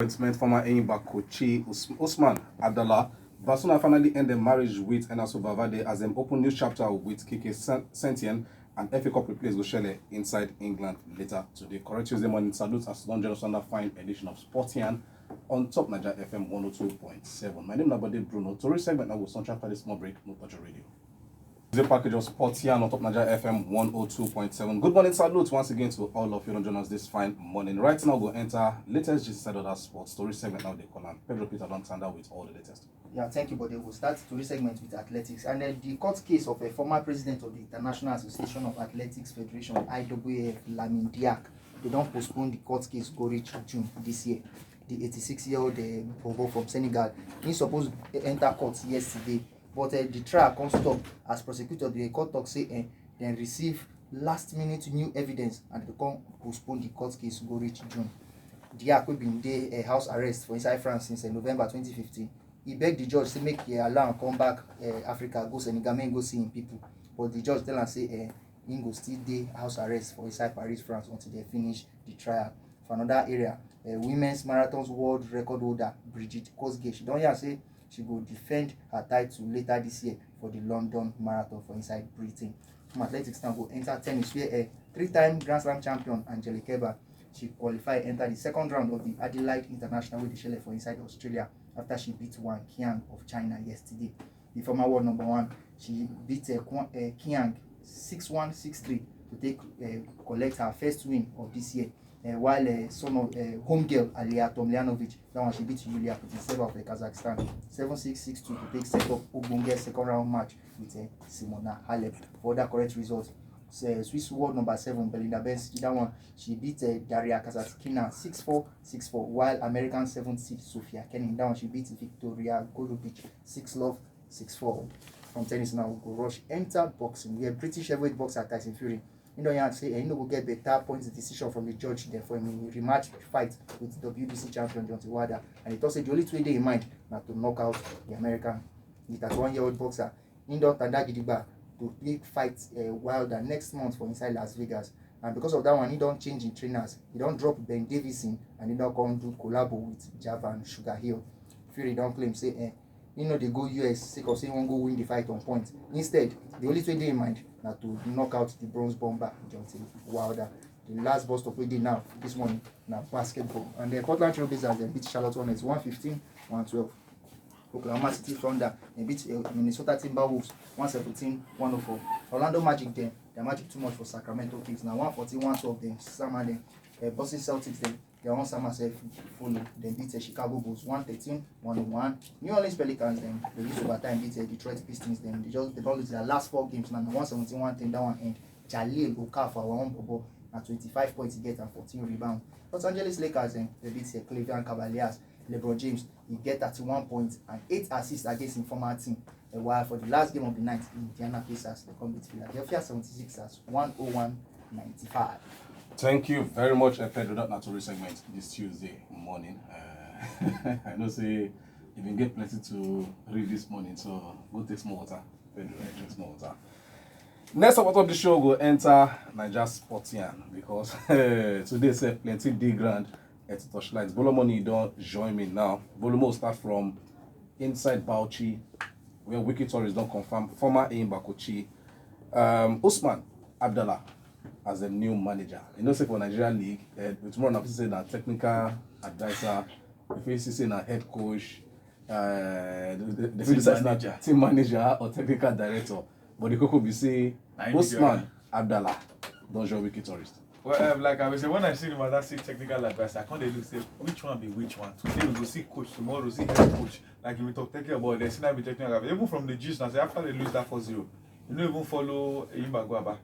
Appointment former Enyimba coach Usman Abdallah. Barcelona finally ended marriage with Enaso Valverde as them open new chapter with Kike Sentien and FA Cup replace Goshele inside England later today. Correct Tuesday morning salutes as Don Jonas under fine edition of Sportian on Top Niger FM 102.7. My name is Nabade Bruno. Tory segment now will sunshine after this small break, no touch radio. The package of Sportian on Top Niger FM 102.7. Good morning, salute once again to all of you who join us this fine morning. Right now, we'll enter latest gist side of that sports story segment now they call on Pedro Peter Alexander with all the latest. Yeah, thank you, Bode. We'll start story segment with athletics. And the court case of a former president of the International Association of Athletics Federation, IAAF, Lamine Diack, they don't postpone the court case go reach June this year. The 86-year-old Bobo from Senegal, he supposed to enter court yesterday, but the trial can't stop as prosecutor the court talk say then receive last-minute new evidence and they can't postpone the court case go reach June. Diack will be in the house arrest for inside France since November 2015. He begged the judge to make allow him come back Africa, go Senegal, and go see him people. But the judge tell him say he go still dey house arrest for inside Paris, France until they finish the trial. For another area, women's marathons world record holder Brigitte Kosgei, she don hear say she go defend her title later this year for the London Marathon for inside Britain. From athletics now go enter tennis where a three-time Grand Slam champion Angelique Kerber, she qualified enter the second round of the Adelaide International with the Shelle for inside Australia after she beat Wang Qiang of China yesterday. The former world number one, she beat Qiang 6-1, 6-3 to collect her first win of this year. While son of home girl Alia Tomljanovic, that one she beat Yulia Putintseva of Kazakhstan 7-6, 6-2 to take set up Ubunge second round match with Simona Halep. For other correct results, Swiss world number 7 Belinda Bencic, that one she beat Daria Kasatkina 6-4, 6-4, while American 7th seed Sofia Kenin, that one she beat Victoria Golubic 6-love, 6-4. From tennis now we go rush enter boxing. We have British heavyweight boxer Tyson Fury. You know, you say you know, go get better points decision from the judge there for him rematch fight with WBC champion Deontay Wilder, and he thought say the only way they in mind now to knock out the American, the 31-year-old boxer Indo Tandagidigba to big fight Wilder next month for inside Las Vegas. And because of that one, he don't change in trainers. He don't drop Ben Davison and he don't come do collabo with Javan Sugar Hill. Fury don't claim say you know they go US sake of saying won't go win the fight on points. Instead, the only way they in mind now to knock out the bronze bomber Deontay Wilder. The last bust up we did now this morning now basketball. And the Portland Trail Blazers beat Charlotte Hornets 115-112. Oklahoma City Thunder beat Minnesota Timberwolves 117-104. Orlando Magic their Magic too much for Sacramento Kings now 140-112 them. Summer them Boston Celtics them. Their own summer self follow. Then beat Chicago Bulls 113-101. New Orleans Pelicans then they lose overtime beat Detroit Pistons then they don't lose their last 4 games now 117-110 that one end. Jaleel Okafor our own bobo at 25 points he get and 14 rebounds. Los Angeles Lakers then they beat Cleveland Cavaliers. LeBron James he get 31 points and 8 assists against his former team. While for the last game of the night, Indiana Pacers they come beat Philadelphia 76ers 101-95. Thank you very much, Pedro. That Natori segment this Tuesday morning. I know say you can get plenty to read this morning, so go take some water. Pedro, drink some water. Next up on the show, go enter Niger Sportian because today say plenty day grand at Touchlights. Bolomoni don't join me now. Bolomo will start from inside Bauchi, where Wiki Tourist don't confirm former Enyimba coach Usman Abdallah as the new manager. You know, say for Nigeria League, tomorrow now say that technical advisor, if you say na head coach, the team manager or technical director. But the could be say Usman Abdallah don't join Wiki Tourist. Well, like I was saying, when I see him as that technical advisor, I can't look say which one be which one. Today we go see coach, tomorrow we see head coach. Like we talk technical about they see that be technical advisor. Even from the gist now, say after they lose that 4-0, you don't even follow Enyimba Guaba.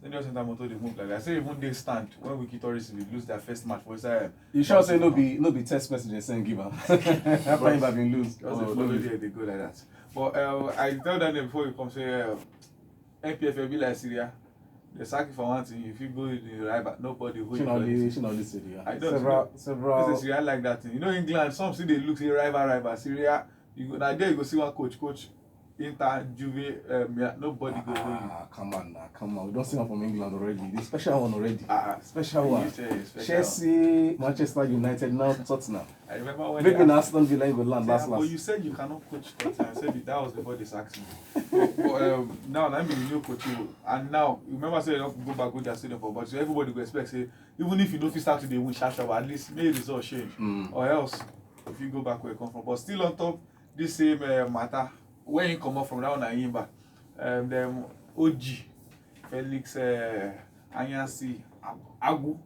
Senior Center Motor they move like that. I say even they stand when Wiki Tourist will lose their first match for Israel. You sure say no be text message they send give am. After Enyimba been lose. They go like that. But I tell them before you come say NPFL be like Syria. They sack you for one thing. If you go in the right back, nobody who she not this Syria. I don't several. This is Syria like that thing. You know England. Some see they look say rival. Syria. You go now there you go see one coach. Inter, Juve, nobody go hold you. Come on now, come on. We don't see one from England already. The special one already. Special You one. say special. Chelsea, Manchester United, now Tottenham. I remember when Maybe they asked- Aston Villa will land Yeah, last. but you said you cannot coach Tottenham. I said that was before this accident. But now I mean you know coach you, and now you remember say you don't go back with their stadium for, but so everybody go expect say even if you know if you start to dey win sharp sharp, at least make result change, or else if you go back where you come from. But still on top this same matter where you come up from now na Yimba, them OG Felix Anyansi Agu.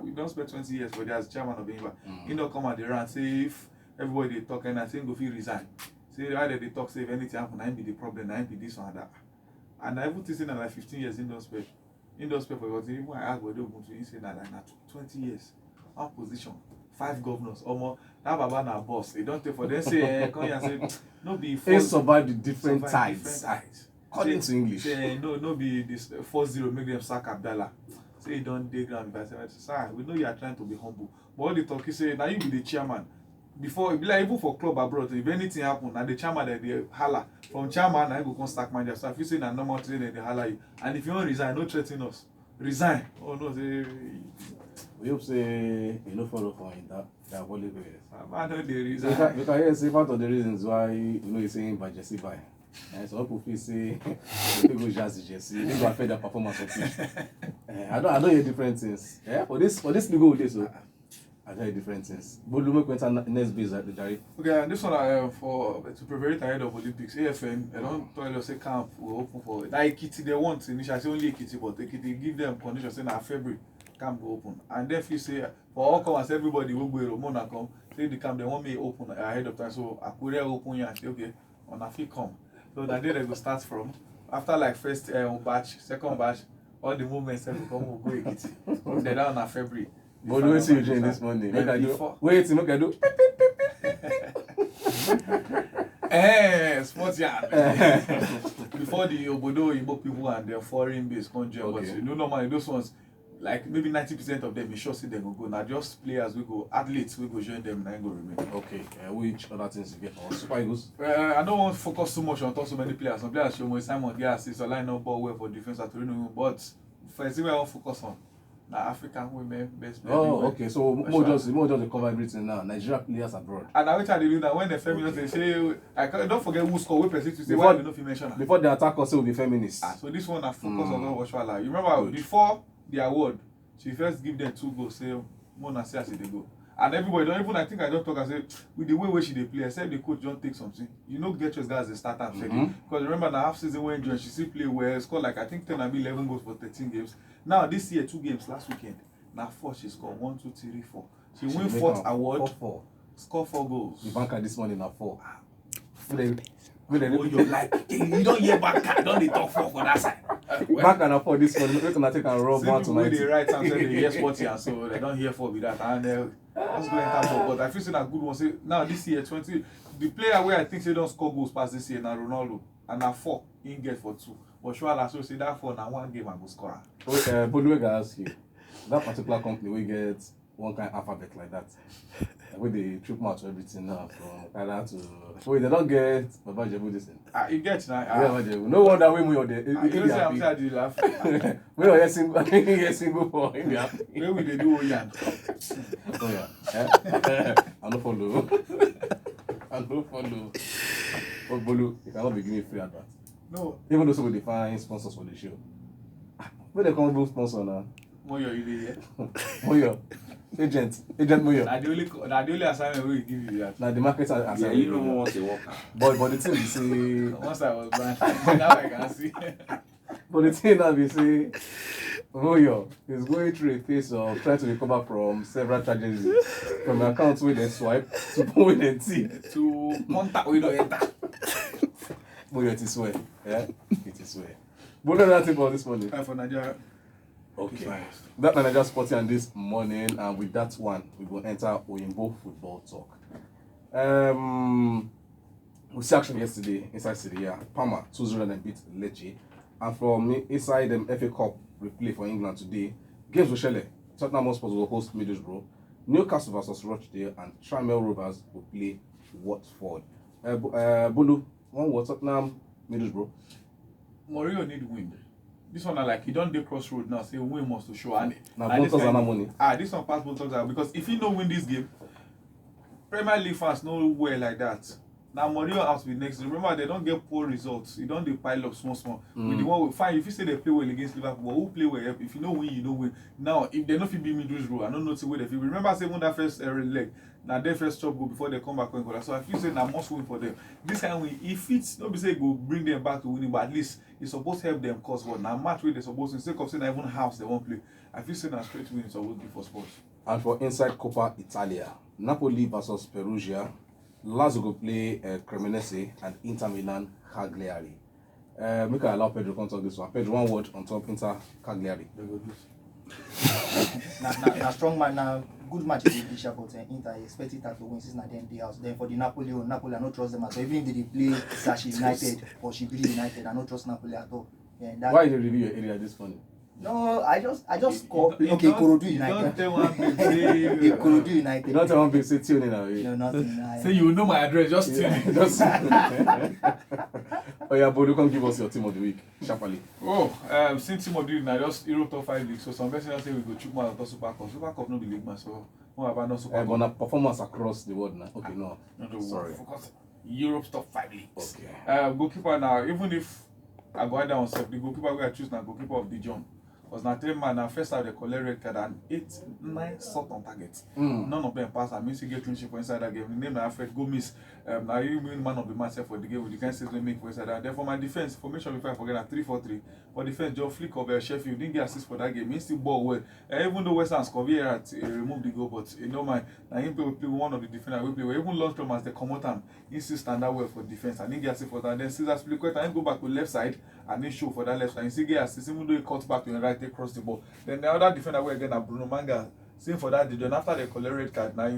We don't spend 20 years for as chairman of Yimba. He don't come at the run say if everybody they talk and I think go feel resign. Say either they talk say if anything happen, I be the problem, I be this one and that. And I even think that like 15 years in those spend for what even I ask what they want to he say that like 20 years, one position, 5 governors, almost that baba na boss. They don't take for them say come here and say no be They survive the different survive tides. tides. According Say- to English. Say no be this 4-0 make them sack Abdallah. Say you don't dig ground by sir, we know you are trying to be humble. But all the talk he say now you be the chairman. Before it be like even for club abroad, if anything happen, and the chairman that they holla from chairman, I go come stack manager. So if you say na normal thing, then they holla you. And if you want resign, no threaten us. Resign. Oh no, say We hope say you know follow for in that holy ways. man don't they You resign. can hear say part of the reasons why you know he's saying by Jesse by. And some people feel say people just Jesse, they go affect their performance of pitch. I don't hear different things. Yeah, for this legal day so I hear different things. But Lume Quentin next base at the Jari. Okay, and this one for to prepare it ahead of Olympics. AFN, I don't tell you say camp will open for that Ekiti they want initially say only Ekiti, but Ekiti give them condition say na February camp will open. And then if you say for all comers everybody will go Romona come say the camp they want me open ahead of time. So Akure open here and say okay, on a fee come. So that day they go start from after like first batch, second batch, all the movements will come will go Ekiti. They're down in February. But we see you doing this morning. Make I do. Before- Wait, make I do. Sports yarn. Before the Obodo Igbo people and their foreign base come join, but Okay. you know normally those ones, like maybe 90% of them, you sure see them will go. Now just players we go, athletes we go join them, and go remain. Okay, which other things you get for Super Eagles? I don't want to focus too much on talk so many players. Some players show me Simon Diaz is a line up ball well for defense at Torino, but first thing I want to focus on now African women best player. Oh, everywhere. okay. So more just cover everything now. Nigeria players abroad. And I wish I did do that when the feminists they say don't forget who score, we person to say Before- why we don't mention her. Before they attack us, will be feminists. So this one I focus on Oshoala. You remember Good. before the award, she first give them 2 goals, say Mona say as they go. And everybody don't even I think I don't talk and say with the way she they play, except the coach don't take something. You know get your guys as a starter and second. Because remember the half season when John she still play well, scored like I think 10 and 11 goals for 13 games. Now this year 2 games last weekend. Now 4 she scored 1, 2, 3, 4. She win make 4th am award, 4-4. score 4 goals. The banker this morning at 4. Oh, you're like you don't hear back, don't they talk for that side. Banker at 4 this morning. We're gonna take and rob Same one people wey tonight. dey write am say they hear sporty and so they don't hear for with that and just go enter ball. But I feel say na good one. Say now this year 20, the player wey I think say don score goals pass this year na Ronaldo and na 4 him get for 2. But sure as so say that 4 na 1 game I go score am. Boluwega ask you, that particular company we get one kind alphabet like that. Where they trip match everything now from Canada to. Wait, they don't get Baba Jebu this thing. You get na. Baba Jebu. No wonder we are there. You know say I'm say I dey laugh. We are here single. Here single for India. Where we dey do Oyan. Oh yeah. I don't follow. I don't follow. But Bolu, you cannot be giving free advert. No, Even though we define sponsors for the show. Where they come with sponsor now? Moyo you dey here. Moyo. Agent Moyo. Na the only assignment wey we give you that. Now the market are Yeah, you don't want to work. but the thing we say, Once I was blind, now I can see. but the thing that we say, Moyo is going through a phase of trying to recover from several tragedies, from accounts where they swipe to where they see. To contact we don't enter. Moyo, it is well, yeah, it is well. But what do you think about this morning? For Nigeria. Okay. That Nigeria Sporting and this morning, and with that one, we will enter Oyinbo football talk. We see action yesterday inside Syria. Parma 2-0 and beat Lecce. And from inside FA Cup replay for England today, games with Shelley. Tottenham Hotspur will host Middlesbrough. Newcastle vs Rochdale and Tranmere Rovers will play Watford. Bolu, One was Tottenham, Middlesbrough. Mourinho need win. This one are like he don't dey crossroad now. Say win must to show and Now, and this Bontos guy- and no money. This one pass Bontos out because if he no win this game, Premier League fans no well like that. Now Mourinho has to be next. Remember they don't get poor results. You don't dey pile up small. With the one fine if you say they play well against Liverpool, but who play well? If you know win, you know win. Now if they no fit beat Middlesbrough, I don't know where they fit. Remember say when that first leg, now their first chop go before they come back on goal. So I feel say now must win for them. This kind of win, if it's not be say go bring them back to winning, but at least it's supposed to help them cause what now match where they supposed to instead of saying even house they won't play. I feel say now straight win is supposed to be for sports. And for inside Coppa Italia, Napoli versus Perugia, Lazio go play Cremonese and Inter Milan Cagliari. Make I allow Pedro to talk this one. Pedro, one word on top Inter Cagliari. They go lose. na strong man, na good match against Bishop, but Inter I expect Inter to win since na them dey house. Then for the Napoli, I no trust them at all. Even if they dey play Sashi United or Shibili United, I no trust Napoli at all. Yeah, that, Why did you review your area this morning? no, I just call okay, Ikorodu United. Don't tell one big say Ikorodu United. You don't tell one big say tune in away. No, nothing. say you know my address, just tell me. Just oh yeah, Bodo, come give us your team of the week, sharply. Oh, since team of the week na just Europe top 5 league. So some person say we go chook mouth on Super Cup. Super Cup no be league man, so what about no Super But Cup? na performance across the world now. Okay, no. No, Sorry. focus. Europe's top 5 leagues. Okay. Goalkeeper now, even if I go down on self, the goalkeeper we I choose now goalkeeper of the John. Because now 3 man now first have the collect red card and 8-9 shot on target. None of them pass. I mean, he get clean sheet for inside that game. The name now Alfred Gomez. Now he win man of the match for the game with the kind of saves they make for inside that. Then for my defense, formation before I forget that 3-4-3. For defense, John Flick of Sheffield didn't get assist for that game. He still ball well. Even though West Ham scored, removed the goal, but you know my now he play one of the defenders we play well. Even Lundstrom as they come out and he still stand out well for defense and he get assist for that. Then Cesar Spilicueta and go back to left side and he show for that left side. He still get assist even though he cuts back to the right, they cross the ball. Then the other defender we again Bruno Manga. Same for that, then after they collect red card, now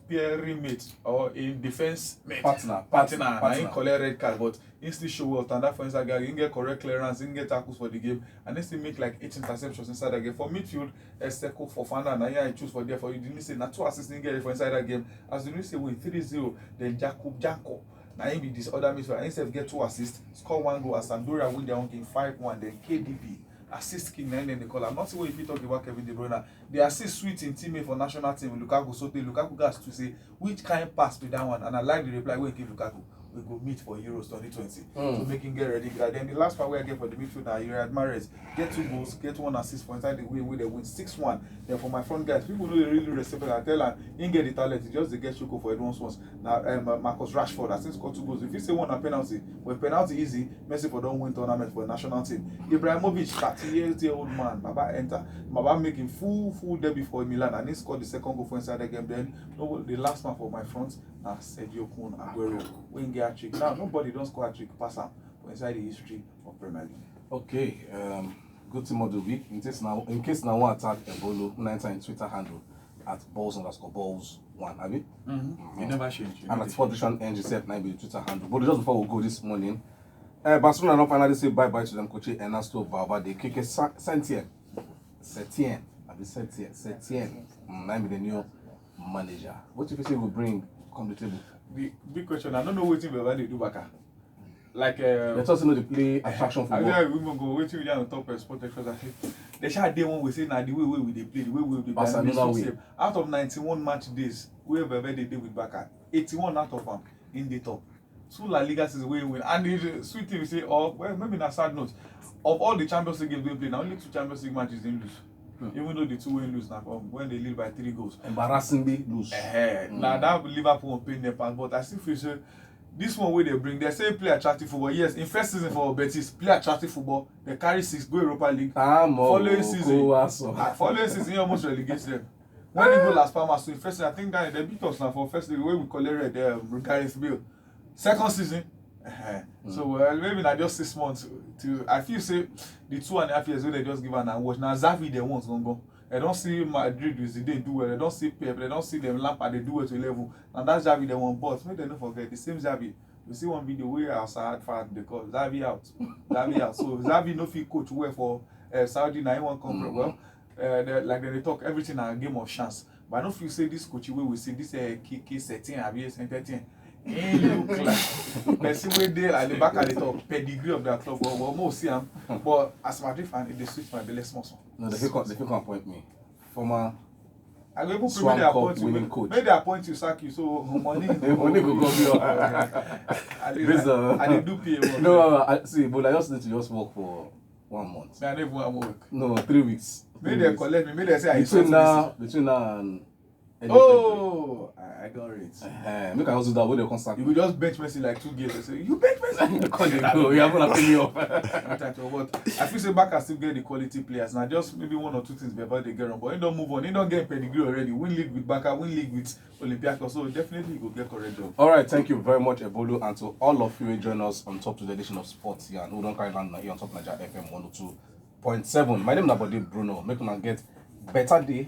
peer mate or in defense mate Partner. now he collect red card, but he still show well. And that for inside guy, he get correct clearance, he get tackles for the game, and he still make like 8 interceptions inside that game. For midfield, Esteko Fofana, now I choose for there for you. Didn't say not 2 assists he get for inside that game. As you say win 3-0, then Jakub Janko. Now he be this other midfielder, instead of get 2 assists, score 1 goal as Sampdoria win their own game 5-1, then KDB. Assist king and then they call. I'm not saying if you talk about Kevin De Bruyne. The assist sweet in teammate for national team with Lukaku. So Lukaku got to say which kind pass to that one. And I like the reply we give Lukaku. We go meet for Euros 2020 to make him get ready. Then the last part we get for the midfield now, Riyad Mahrez get 2 goals, get 1 assist for inside the way where they win 6-1. Then for my front guys, people know they really respect. I tell them, he get the talent. He just they get Shoko for everyone's once. Now Marcus Rashford has scored 2 goals. If you say 1 a penalty, when penalty easy, Messi for don't win tournament for a national team. Ibrahimovic, 38-year-old man, Baba enter. Baba making full debut for Milan and he scored the 2nd goal for inside the game. Then the last man for my front. Now Sergio Kun Aguero win get a trick. Now nobody don't score a trick pass him inside the history of Premier League. Okay, good team of the week. In case now one attack Ebolo, 19 Twitter handle at balls_balls1. Have you? You never change. And at Sportation NG7 be the Twitter handle. But just before we go this morning, Barcelona now finally say bye bye to them coach Ernesto Valverde. Kike Setien. Now be the new manager. What do you say will bring come the table? The big question, I don't know what team Valverde do back. Like Let us know the play attraction I football. know we go wait till we on top sport extra. They shall day one we say now the way we they play, the way we play. Barcelona way. Out of 91 match days, we Valverde did with Barca, 81 out of them in the top. 2 La Liga season we win. And the sweet thing we say, well maybe na sad note. Of all the Champions League games we play, now only 2 Champions League matches they lose. Even though the 2 win lose now when they lead by 3 goals. Embarrassingly lose. Now that Liverpool will pay their part, but I still feel sure this one where they bring, they say play attractive football. Yes, in first season for Betis, play attractive football. They carry 6, go Europa League. Following season, he almost relegates them. When they go Las Palmas, so in first season, I think that they beat us now for first season, where we collect Gareth Bale. Second season, so maybe not just 6 months. I feel say the 2.5 years where they just give an award. Now Xavi they want to go. They don't see Madrid with they do well. They don't see Pep. They don't see them Lampard. They do well to level. And that's Xavi they want. But make them don't forget the same Xavi. We see one video where outside fan they call Xavi out. Xavi out. So Xavi no fit coach well for Saudi. Now he won't come well. They talk everything a game of chance. But I don't feel say this coach where we see this Kike setting, Javier Saint-Etienne. He look like person wey dey at the back at the top, pedigree of their club. But more see him. But as Madrid fan, it dey sweet my belly small. No, they can appoint me. Former I go even Swan prepare Cup appoint you. winning coach. Maybe they appoint you, sack you, so money. Money go come here. I Based on- dey do PA. No, see, but I just need to just work for 1 month. Me, I don't even want work. No, 3 weeks. Maybe they collect me. Maybe they say I Between insult now and end of Oh, I got it. February. Make I also do that when they come sack You me. could just bench Messi like 2 games and say, you bench Messi. Call you go. You haven't pay me off. But I feel say Barca still get the quality players. Now just maybe 1 or 2 things before they get on. But he don't move on. He don't get pedigree already. Win league with Barca, win league with Olympiacos. So definitely he will get correct job. All right, thank you very much, Ebolo, and to all of you who join us on top to the edition of Sports here and who don't carry land here on top Niger FM 102.7. My name is Nabode Bruno. Make una get better day